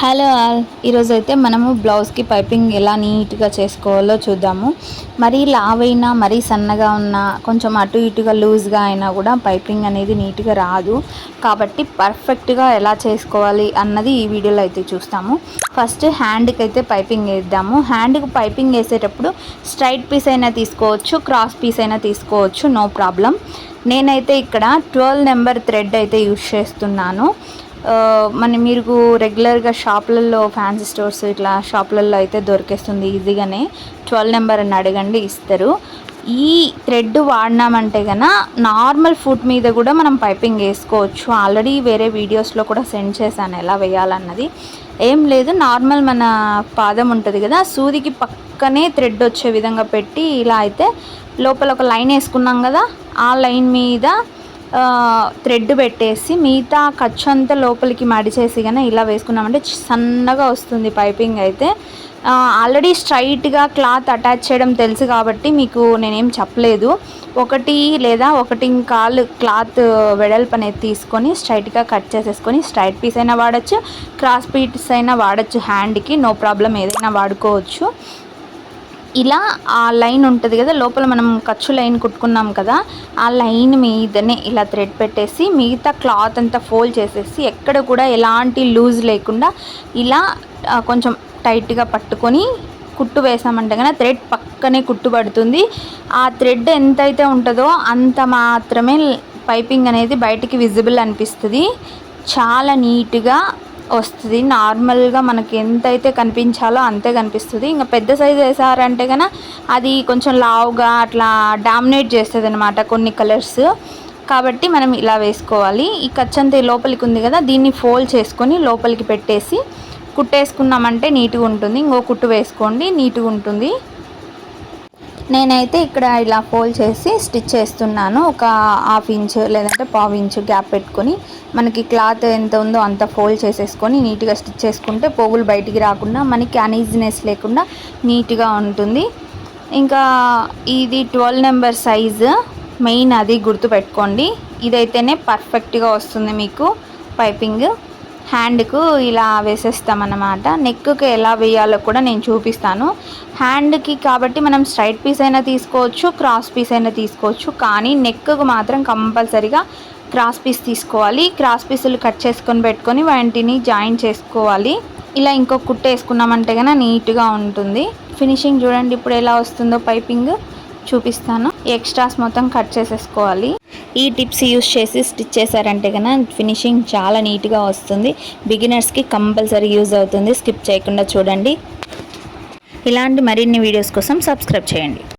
Hello all, ఈరోజు అయితే మనము బ్లౌజ్కి పైపింగ్ ఎలా నీట్గా చేసుకోవాలో చూద్దాము. మరీ లావైనా మరీ సన్నగా ఉన్నా కొంచెం అటు ఇటుగా లూజ్గా అయినా కూడా పైపింగ్ అనేది నీట్గా రాదు. కాబట్టి పర్ఫెక్ట్గా ఎలా చేసుకోవాలి అన్నది ఈ వీడియోలో అయితే చూస్తాము. ఫస్ట్ హ్యాండ్కి అయితే పైపింగ్ వేద్దాము. హ్యాండ్కి పైపింగ్ వేసేటప్పుడు స్ట్రైట్ పీస్ అయినా తీసుకోవచ్చు, క్రాస్ పీస్ అయినా తీసుకోవచ్చు, నో ప్రాబ్లం. నేనైతే ఇక్కడ 12 నెంబర్ థ్రెడ్ అయితే యూజ్ చేస్తున్నాను. మీరు రెగ్యులర్గా షాపులలో ఫ్యాన్సీ స్టోర్స్ ఇట్లా షాపులలో అయితే దొరికేస్తుంది ఈజీగానే. 12 నెంబర్ అని అడగండి, ఇస్తారు. ఈ థ్రెడ్ వాడినామంటే కన్నా నార్మల్ ఫుట్ మీద కూడా మనం పైపింగ్ వేసుకోవచ్చు. ఆల్రెడీ వేరే వీడియోస్లో కూడా సెండ్ చేశాను ఎలా వేయాలన్నది. ఏం లేదు, నార్మల్ మన పాదం ఉంటుంది కదా, సూదికి పక్కనే థ్రెడ్ వచ్చే విధంగా పెట్టి ఇలా అయితే లోపల ఒక లైన్ వేసుకున్నాం కదా, ఆ లైన్ మీద థ్రెడ్ పెట్టేసి మిగతా ఖర్చు అంతా లోపలికి మడిచేసి కానీ ఇలా వేసుకున్నామంటే సన్నగా వస్తుంది పైపింగ్ అయితే. ఆల్రెడీ స్ట్రైట్గా క్లాత్ అటాచ్ చేయడం తెలుసు కాబట్టి మీకు నేనేం చెప్పలేదు. ఒకటి లేదా 1.25 క్లాత్ వెడల్పు అనేది తీసుకొని స్ట్రైట్గా కట్ చేసేసుకొని స్ట్రైట్ పీస్ అయినా వాడచ్చు, క్రాస్ పీస్ అయినా వాడచ్చు. హ్యాండ్కి నో ప్రాబ్లం, ఏదైనా వాడుకోవచ్చు. ఇలా ఆ లైన్ ఉంటుంది కదా, లోపల మనం ఖర్చు లైన్ కుట్టుకున్నాం కదా, ఆ లైన్ మీదనే ఇలా థ్రెడ్ పెట్టేసి మిగతా క్లాత్ అంతా ఫోల్డ్ చేసేసి ఎక్కడ కూడా ఎలాంటి లూజ్ లేకుండా ఇలా కొంచెం టైట్గా పట్టుకొని కుట్టు వేసామంటే కనుక థ్రెడ్ పక్కనే కుట్టు పడుతుంది. ఆ థ్రెడ్ ఎంతైతే ఉంటుందో అంత మాత్రమే పైపింగ్ అనేది బయటికి విజిబుల్ అనిపిస్తుంది. చాలా నీట్గా వస్తుంది. నార్మల్గా మనకి ఎంతైతే కనిపించాలో అంతే కనిపిస్తుంది. ఇంకా పెద్ద సైజు వేసారంటే కనుక అది కొంచెం లావుగా అట్లా డామినేట్ చేస్తుంది అన్నమాట కొన్ని కలర్స్. కాబట్టి మనం ఇలా వేసుకోవాలి. ఈ ఖర్చంతా లోపలికి ఉంది కదా, దీన్ని ఫోల్డ్ చేసుకొని లోపలికి పెట్టేసి కుట్టేసుకున్నామంటే నీట్గా ఉంటుంది. ఇంకో కుట్టు వేసుకోండి, నీట్గా ఉంటుంది. నేనైతే ఇక్కడ ఇలా ఫోల్డ్ చేసి స్టిచ్ చేస్తున్నాను. ఒక 1/2 ఇంచు లేదంటే 1/4 ఇంచు గ్యాప్ పెట్టుకొని మనకి క్లాత్ ఎంత ఉందో అంత ఫోల్డ్ చేసేసుకొని నీట్గా స్టిచ్ చేసుకుంటే పోగులు బయటికి రాకుండా మనకి అనీజినెస్ లేకుండా నీట్గా ఉంటుంది. ఇంకా ఇది 12 నెంబర్ సైజు మెయిన్, అది గుర్తుపెట్టుకోండి. ఇదైతేనే పర్ఫెక్ట్గా వస్తుంది మీకు పైపింగ్. హ్యాండ్కు ఇలా వేసేస్తామన్నమాట. నెక్కి ఎలా వేయాలో కూడా నేను చూపిస్తాను. హ్యాండ్కి కాబట్టి మనం స్ట్రైట్ పీస్ అయినా తీసుకోవచ్చు, క్రాస్ పీస్ అయినా తీసుకోవచ్చు. కానీ నెక్కు మాత్రం కంపల్సరీగా క్రాస్ పీస్ తీసుకోవాలి. క్రాస్ పీసులు కట్ చేసుకొని పెట్టుకొని వాటిని జాయిన్ చేసుకోవాలి. ఇలా ఇంకో కుట్టు వేసుకున్నామంటే కనుక నీట్గా ఉంటుంది. ఫినిషింగ్ చూడండి ఇప్పుడు ఎలా వస్తుందో పైపింగ్ చూపిస్తాను. ఎక్స్ట్రాస్ మొత్తం కట్ చేసేసుకోవాలి. ఈ టిప్స్ యూస్ చేసి స్టిచ్ చేశారంటే కనుక ఫినిషింగ్ చాలా నీట్గా వస్తుంది. బిగినర్స్కి కంపల్సరీ యూజ్ అవుతుంది. స్కిప్ చేయకుండా చూడండి. ఇలాంటి మరిన్ని వీడియోస్ కోసం సబ్స్క్రైబ్ చేయండి.